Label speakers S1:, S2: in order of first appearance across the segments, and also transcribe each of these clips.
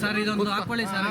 S1: Sir ಇದೊಂದು ಹಾಕೊಳ್ಳಿ sir.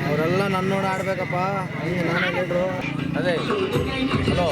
S2: ಅವರೆಲ್ಲ ನನ್ನ ನೋಡಿ ಆಡ್ಬೇಕಪ್ಪ. ನಾನೇ ಲೀಡ್ರು. ಅದೇ ಹಲೋ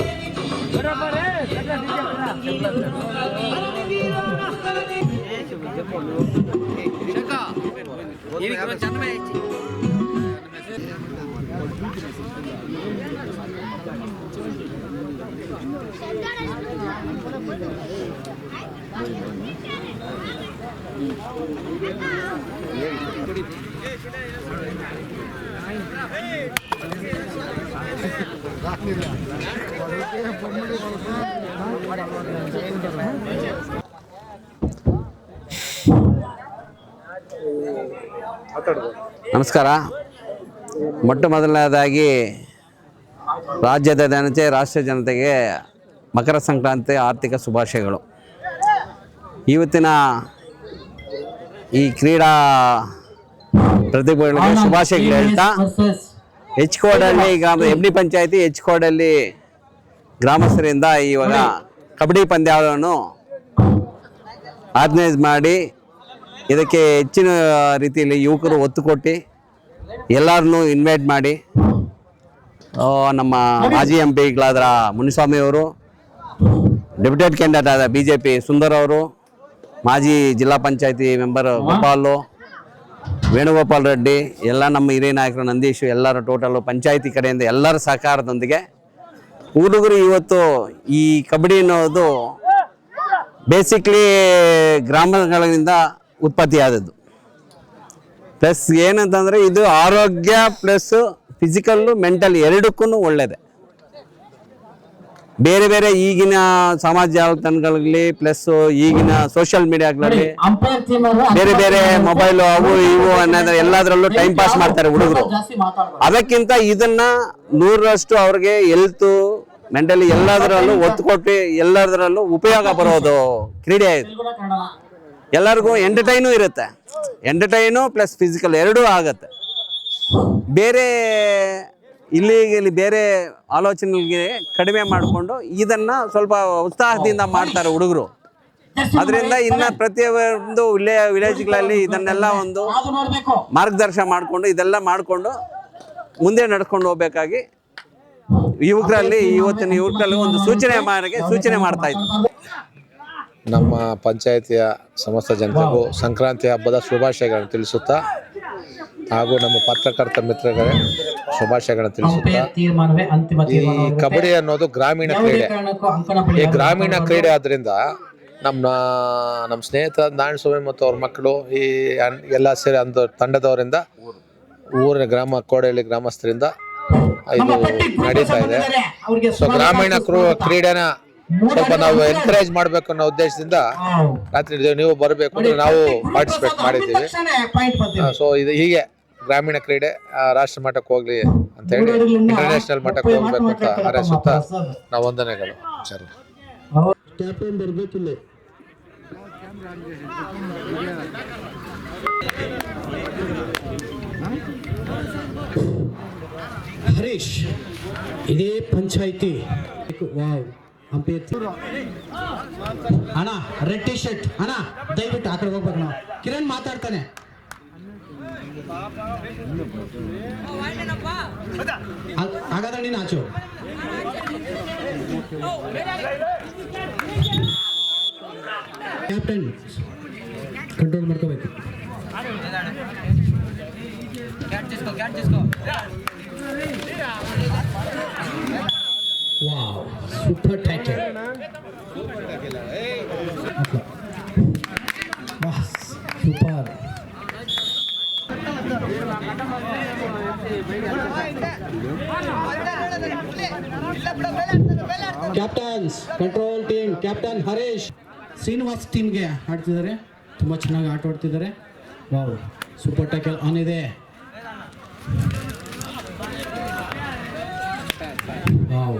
S3: ನಮಸ್ಕಾರ. ಮೊಟ್ಟ ಮೊದಲನೇದಾಗಿ ರಾಜ್ಯದ ಜನತೆ, ರಾಷ್ಟ್ರ ಜನತೆಗೆ ಮಕರ ಸಂಕ್ರಾಂತಿ ಆರ್ಥಿಕ ಶುಭಾಶಯಗಳು. ಇವತ್ತಿನ ಈ ಕ್ರೀಡಾ ಪ್ರತಿಭೆಗಳಿಗೆ ಶುಭಾಶಯಗಳು ಹೇಳ್ತಾ, ಹೆಚ್ಕೋಡಲ್ಲಿ ಗ್ರಾಮದ ಎಮ್ನಿ ಪಂಚಾಯತಿ ಹೆಚ್ಕೋಡಲ್ಲಿ ಗ್ರಾಮಸ್ಥರಿಂದ ಇವಾಗ ಕಬಡ್ಡಿ ಪಂದ್ಯವನ್ನು ಆರ್ಗನೈಸ್ ಮಾಡಿ ಇದಕ್ಕೆ ಹೆಚ್ಚಿನ ರೀತಿಯಲ್ಲಿ ಯುವಕರು ಒತ್ತು ಕೊಟ್ಟು ಎಲ್ಲರನ್ನೂ ಇನ್ವೈಟ್ ಮಾಡಿ ನಮ್ಮ ಮಾಜಿ ಎಂ ಪಿಗಳಾದ ಮುನಿಸ್ವಾಮಿಯವರು, ಡೆಪ್ಯೂಟೆಡ್ ಕ್ಯಾಂಡಿಡೇಟ್ ಆದ BJP ಸುಂದರ್ ಅವರು, ಮಾಜಿ ಜಿಲ್ಲಾ ಪಂಚಾಯತಿ ಮೆಂಬರ್ ಗೋಪಾಲು, ವೇಣುಗೋಪಾಲ್ ರೆಡ್ಡಿ, ಎಲ್ಲ ನಮ್ಮ ಹಿರಿಯ ನಾಯಕರು ನಂದೀಶು, ಎಲ್ಲರ ಟೋಟಲು ಪಂಚಾಯತಿ ಕಡೆಯಿಂದ ಎಲ್ಲರ ಸಹಕಾರದೊಂದಿಗೆ ಹುಡುಗರು ಇವತ್ತು ಈ ಕಬಡ್ಡಿ ಅನ್ನೋದು ಬೇಸಿಕ್ಲಿ ಗ್ರಾಮಗಳಿಂದ ಉತ್ಪತ್ತಿಯಾದದ್ದು. ಪ್ಲಸ್ ಏನಂತಂದರೆ ಇದು ಆರೋಗ್ಯ ಪ್ಲಸ್ ಫಿಸಿಕಲ್ಲು ಮೆಂಟಲ್ ಎರಡಕ್ಕೂ ಒಳ್ಳೆಯದೆ. ಬೇರೆ ಬೇರೆ ಈಗಿನ ಸಮಾಜ ಜಾಲತಾಣಗಳಲ್ಲಿ ಪ್ಲಸ್ ಈಗಿನ ಸೋಷಿಯಲ್ ಮೀಡಿಯಾಗಳಲ್ಲಿ ಬೇರೆ ಬೇರೆ ಮೊಬೈಲು ಅವು ಇವು ಅನ್ನೋದ್ರ ಎಲ್ಲದರಲ್ಲೂ ಟೈಮ್ ಪಾಸ್ ಮಾಡ್ತಾರೆ ಹುಡುಗರು. ಅದಕ್ಕಿಂತ ಇದನ್ನ 100ರಷ್ಟು ಅವ್ರಿಗೆ ಹೆಲ್ತು ಮೆಂಟಲಿ ಎಲ್ಲದರಲ್ಲೂ ಒತ್ತು ಕೊಟ್ಟು ಎಲ್ಲದರಲ್ಲೂ ಉಪಯೋಗ ಬರೋದು ಕ್ರೀಡೆ ಇದು. ಎಲ್ಲರಿಗೂ ಎಂಟರ್ಟೈನು ಇರುತ್ತೆ, ಎಂಟರ್ಟೈನು ಪ್ಲಸ್ ಫಿಸಿಕಲ್ ಎರಡೂ ಆಗುತ್ತೆ. ಬೇರೆ ಇಲ್ಲಿ ಬೇರೆ ಆಲೋಚನೆಗಳಿಗೆ ಕಡಿಮೆ ಮಾಡಿಕೊಂಡು ಇದನ್ನ ಸ್ವಲ್ಪ ಉತ್ಸಾಹದಿಂದ ಮಾಡ್ತಾರೆ ಹುಡುಗರು. ಅದರಿಂದ ಇನ್ನು ಪ್ರತಿಯೊಂದು ವಿಲೇಜ್ಗಳಲ್ಲಿ ಇದನ್ನೆಲ್ಲ ಒಂದು ಮಾರ್ಗದರ್ಶನ ಮಾಡಿಕೊಂಡು ಇದೆಲ್ಲ ಮಾಡಿಕೊಂಡು ಮುಂದೆ ನಡ್ಕೊಂಡು ಹೋಗ್ಬೇಕಾಗಿ ಇವತ್ತಿನ ಯುವಕರಲ್ಲಿ ಒಂದು ಸೂಚನೆ ಮಾಡ್ತಾ ಇದ್ವಿ.
S4: ನಮ್ಮ ಪಂಚಾಯಿತಿಯ ಸಮಸ್ತ ಜನತೆಗೂ ಸಂಕ್ರಾಂತಿ ಹಬ್ಬದ ಶುಭಾಶಯಗಳನ್ನು ತಿಳಿಸುತ್ತಾ ಹಾಗೂ ನಮ್ಮ ಪತ್ರಕರ್ತ ಮಿತ್ರಗಳೇ ಶುಭಾಶಯಗಳನ್ನು ತಿಳಿಸುತ್ತಾ, ಈ ಕಬಡ್ಡಿ ಅನ್ನೋದು ಗ್ರಾಮೀಣ ಕ್ರೀಡೆ. ಈ ಗ್ರಾಮೀಣ ಕ್ರೀಡೆ ಆದ್ರಿಂದ ನಮ್ಮ ಸ್ನೇಹಿತ ನಾರಾಯಣಸ್ವಾಮಿ ಮತ್ತು ಅವ್ರ ಮಕ್ಕಳು ಈ ಎಲ್ಲ ಸೇರಿ ಒಂದು ತಂಡದವರಿಂದ ಊರಿನ ಕೋಡೆಹಳ್ಳಿ ಗ್ರಾಮಸ್ಥರಿಂದ ಇದು ನಡೀತಾ ಇದೆ. ಸೊ ಗ್ರಾಮೀಣ ಕ್ರೀಡೆನ ಸ್ವಲ್ಪ ನಾವು ಎನ್ಕರೇಜ್ ಮಾಡ್ಬೇಕು ಅನ್ನೋ ಉದ್ದೇಶದಿಂದ ರಾತ್ರಿ ನೀವು ಬರಬೇಕು ಅಂದ್ರೆ ನಾವು ಪಾರ್ಟಿಸಿಪೇಟ್ ಮಾಡಿದ್ದೀವಿ. ಸೊ ಇದು ಹೀಗೆ ಗ್ರಾಮೀಣ ಕ್ರೀಡೆ ರಾಷ್ಟ್ರ ಮಟ್ಟಕ್ಕೆ ಹೋಗ್ಲಿ ಅಂತ ಹೇಳಿ, ಇಂಟರ್ನ್ಯಾಷನಲ್ ಮಟ್ಟಕ್ಕೆ ಹೋಗ್ಬೇಕು ಅಂತ ಹಾರೈಸುತ್ತಾ ನಾವು ವಂದನೆಗಳು.
S5: ಹರೀಶ್, ಇದೇ ಪಂಚಾಯಿತಿ ಅಣ್ಣ ರೆಡ್ ಟಿ ಶರ್ಟ್ ಅಣ್ಣ, ದಯವಿಟ್ಟು ಆ ಕಡೆ ಹೋಗ್ಬೇಕು. ನಾವು ಕಿರಣ್ ಮಾತಾಡ್ತಾನೆ. ಹಾಗಾದ್ರೆ ನೀನು ಆಚು. ಕ್ಯಾಪ್ಟನ್ ಕಂಟ್ರೋಲ್ ಮಾಡ್ಕೋಬೇಕು. Wow, super tackle. Wow, super. Captains control team captain Harish Srinivas ಟೀಮ್ಗೆ ಆಡ್ತಿದ್ದಾರೆ. ತುಂಬ ಚೆನ್ನಾಗಿ ಆಟ ಆಡ್ತಿದ್ದಾರೆ. ವಾವ್, ಸೂಪರ್ ಟ್ಯಾಕಲ್ ಆನ್ ಇದೆ. ವಾವ್,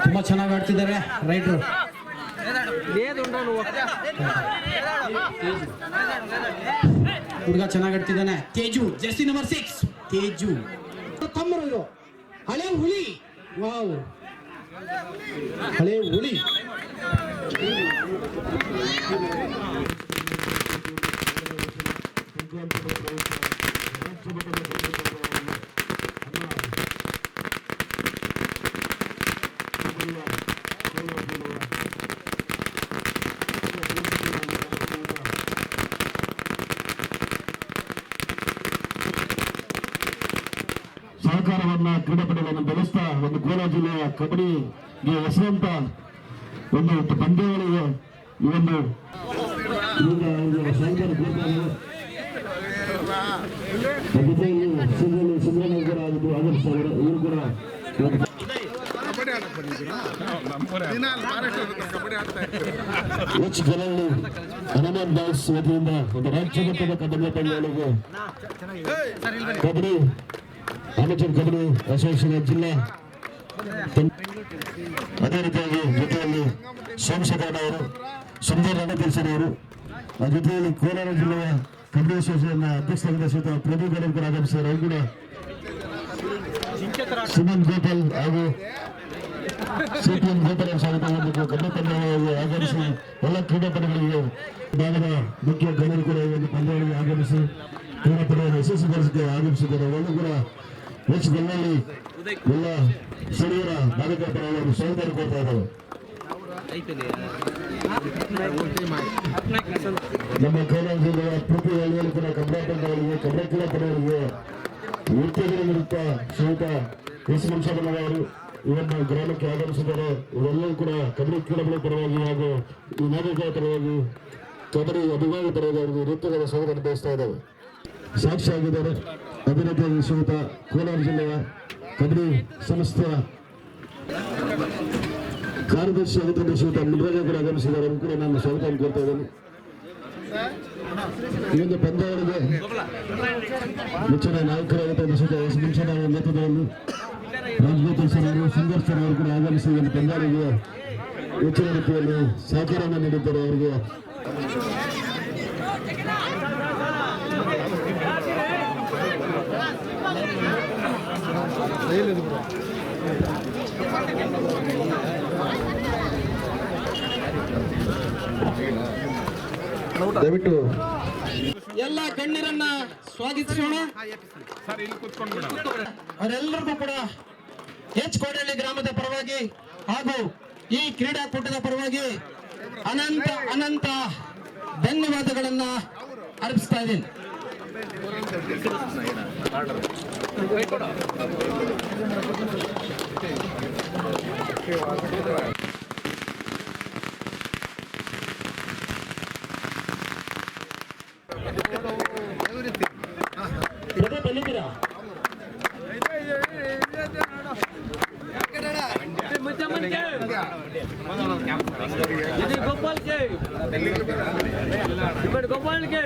S5: ತುಂಬಾ ಚೆನ್ನಾಗಿ ಆಡ್ತಿದ್ದಾರೆ ರೈಟ್ರು. ಹುಡುಗ ಚೆನ್ನಾಗಿ ಆಡ್ತಿದ್ದಾನೆ. Teju, jersey number 6 Teju. ತಮ್ಮರು ಇದು ಹಳೆ ಹುಲಿ. ವಾವ್, ಹಳೆ ಹುಲಿ.
S1: ಸಹಕಾರವನ್ನ ಕ್ರೀಡಾಪಟುಗಳನ್ನು ಬೆಳೆಸ್ತಾ ಒಂದು ಕೋಲಾರ ಜಿಲ್ಲೆಯ ಕಬಡ್ಡಿಗೆ ಹೆಸರಂತ ಒಂದು ಪಂದ್ಯಾವಳಿಗೆ ಈ ಒಂದು ಸುಂದರ ಆಗಮಿಸ್ತಾರೆ. ಇವರು ಕೂಡ ಎಚ್ ಗಲಹಳ್ಳಿ ಹನುಮಾನ್ ದಾಸ್ ವತಿಯಿಂದ ಒಂದು ರಾಜ್ಯ ಮಟ್ಟದ ಕಬಡ್ಡಿ ಪಂದ್ಯಾವಳಿಗೆ ಕಬಡ್ಡಿ ಅಮೆಚೂರ್ ಕಬಡ್ಡಿ ಅಸೋಸಿಯೇಷನ್ ಜಿಲ್ಲಾ ಅದೇ ರೀತಿಯಾಗಿ ಜೊತೆಯಲ್ಲಿ ಸೋಮಶೇಖರಣ್ಣ ಅವರು, ಸುಂದರ್ ರಣತೀರ್ಸನ್ ಅವರು, ಜೊತೆಯಲ್ಲಿ ಕೋಲಾರ ಜಿಲ್ಲೆಯ ಕಬಡ್ಡಿ ಅಸೋಸಿಯೇಷನ್ ಅಧ್ಯಕ್ಷರಾಗಿದ್ದ ಶ್ರೀತ ಪ್ರದೀಪ್ ಗೌಡ ಕೂಡ ಆಗಮಿಸಿದ್ದಾರೆ. ಅವರು ಕೂಡ ಸುಮನ್ ಗೋಪಾಲ್ ಹಾಗೂ ಸಿಪಿಎಂ ಗೋಪಾಲ್ ಸ್ವಾಗತ ಕಬಡ್ಡಿ ಪಂದ್ಯಾವಳಿಗೆ ಆಗಮಿಸಿ ಎಲ್ಲ ಕ್ರೀಡಾಪಟುಗಳಿಗೆ ಭಾಗದ ಮುಖ್ಯ ಗಣ್ಯರು ಕೂಡ ಈ ಒಂದು ಪಂದ್ಯಾವಳಿಗೆ ಆಗಮಿಸಿ ಕ್ರೀಡಾಪಟುಗಳನ್ನು ಯಶಸ್ವಿಗೊಳಿಸಕ್ಕೆ ಆಗಮಿಸಿದ್ದಾರೆ. ಅವರು ಕೂಡ ಎಚ್ ಗಲ್ಲಹಳ್ಳಿ ಎಲ್ಲ ಸ್ಥಳೀಯರ ನಾಗರಿಕ ಪರವಾಗಿ ಸ್ವಾಗತ ಕೊಡ್ತಾ ಇದ್ದಾರೆ. ನಮ್ಮ ಕೋಲಾರ ಜಿಲ್ಲೆಯ ಪ್ರತಿ ಹಳ್ಳಿಯಲ್ಲಿ ಕೂಡ ಕಬಡ್ಡಿ ಪಂದ್ಯಗಳಿಗೆ ಕಬಡ್ಡಿ ಕ್ರೀಡಾಪಟುಗಳಿಗೆ ಉತ್ತೇಜನ ನೀಡುತ್ತಾ ಶ್ರೀಯುತ ಎಸ್ ಮುನ್ಷಾಬಣ್ಣವರು ಇವನ್ನ ಗ್ರಾಮಕ್ಕೆ ಆಗಮಿಸಿದ್ದಾರೆ. ಇವರೆಲ್ಲರೂ ಕೂಡ ಕಬಡ್ಡಿ ಕ್ರೀಡಾಪಟು ಪರವಾಗಿ ಹಾಗೂ ಈ ನಾಗರಿಕರ ಪರವಾಗಿ ಕಬಡ್ಡಿ ಅಭಿಮಾನಿ ಪರವಾಗಿ ಅವರಿಗೆ ವೃತ್ತಗಳ ಸ್ವಾಗತ ಬಯಸ್ತಾ ಇದ್ದಾರೆ. ಸಾಕ್ಷಿಯಾಗಿದ್ದಾರೆ. ಅದೇ ರೀತಿಯಾಗಿ ಶ್ರೀಯುತ ಕೋಲಾರ ಜಿಲ್ಲೆಯ ಕಬಡ್ಡಿ ಸಂಸ್ಥೆಯ ಕಾರ್ಯದರ್ಶಿ ಆಗಿದ್ದ ಶ್ರೀಯುತ ಮುನ್ರಾಜ ಕೂಡ ಆಗಮಿಸಿದ್ದಾರೆ. ಅವರು ಕೂಡ ನಾನು ಸ್ವಾಗತ ಕೊಡ್ತಾ ಇದ್ದೇನೆ. ಈ ಒಂದು ಪಂದ್ಯಾವಳಿಗೆ ನೆಚ್ಚಿನ ನಾಯಕರಾಗಿದ್ದ ಶ್ರೀಯುತ ಎಸ್ ಮುನ್ಷನ್ ಅವರ ನೇತೃತ್ವದಲ್ಲಿ ರಾಜಗೋಪಾಲ್ ಸರ್ ಅವರು, ಸುಂದರ್ ಸರ್ ಅವರು ಕೂಡ ಆಗಮಿಸಿ ಒಂದು ಪಂದ್ಯಾವಳಿಗೆ ಹೆಚ್ಚಿನ ರೀತಿಯಲ್ಲಿ ಸಹಕಾರವನ್ನು ನೀಡಿದ್ದಾರೆ. ಅವರಿಗೆ ದಯವಿಟ್ಟು
S5: ಎಲ್ಲ ಗಣ್ಯರನ್ನ ಸ್ವಾಗತಿಸೋಣ. ಅವರೆಲ್ಲರಿಗೂ ಕೂಡ ಎಚ್ ಕೋಡಹಳ್ಳಿ ಗ್ರಾಮದ ಪರವಾಗಿ ಹಾಗೂ ಈ ಕ್ರೀಡಾಕೂಟದ ಪರವಾಗಿ ಅನಂತ ಅನಂತ ಧನ್ಯವಾದಗಳನ್ನ ಅರ್ಪಿಸ್ತಾ ಇದ್ದೀನಿ. ಬಂದಿದ್ದೀರಾ?
S2: ಗೋಪಾಲ್ ಕೆ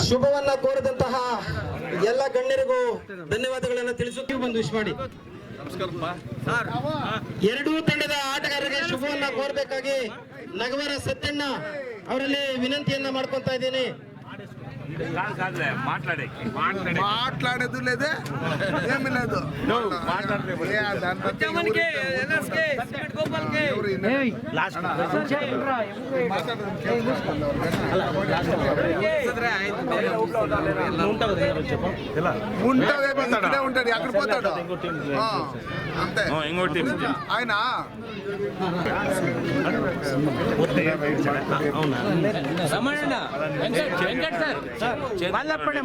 S5: ಶುಭವನ್ನ ಕೋರಿದಂತಹ ಎಲ್ಲ ಗಣ್ಯರಿಗೂ ಧನ್ಯವಾದಗಳನ್ನು ತಿಳಿಸುತ್ತೀವಿ. ಒಂದು ವಿಶ್ ಮಾಡಿ. ಎರಡೂ ತಂಡದ ಆಟಗಾರರಿಗೆ ಶುಭವನ್ನ ಕೋರಬೇಕಾಗಿ ನಗವರ ಸತ್ಯಣ್ಣ ಅವರಲ್ಲಿ ವಿನಂತಿಯನ್ನ ಮಾಡ್ಕೊತಾ ಇದ್ದೀನಿ.
S6: మాట్లాడేది లేదే ఏమి లేదు ఉంటాడు ఎక్కడ పోతాడు అంతే ఇంకోటి ఆయన
S2: వాళ్ళప్పుడే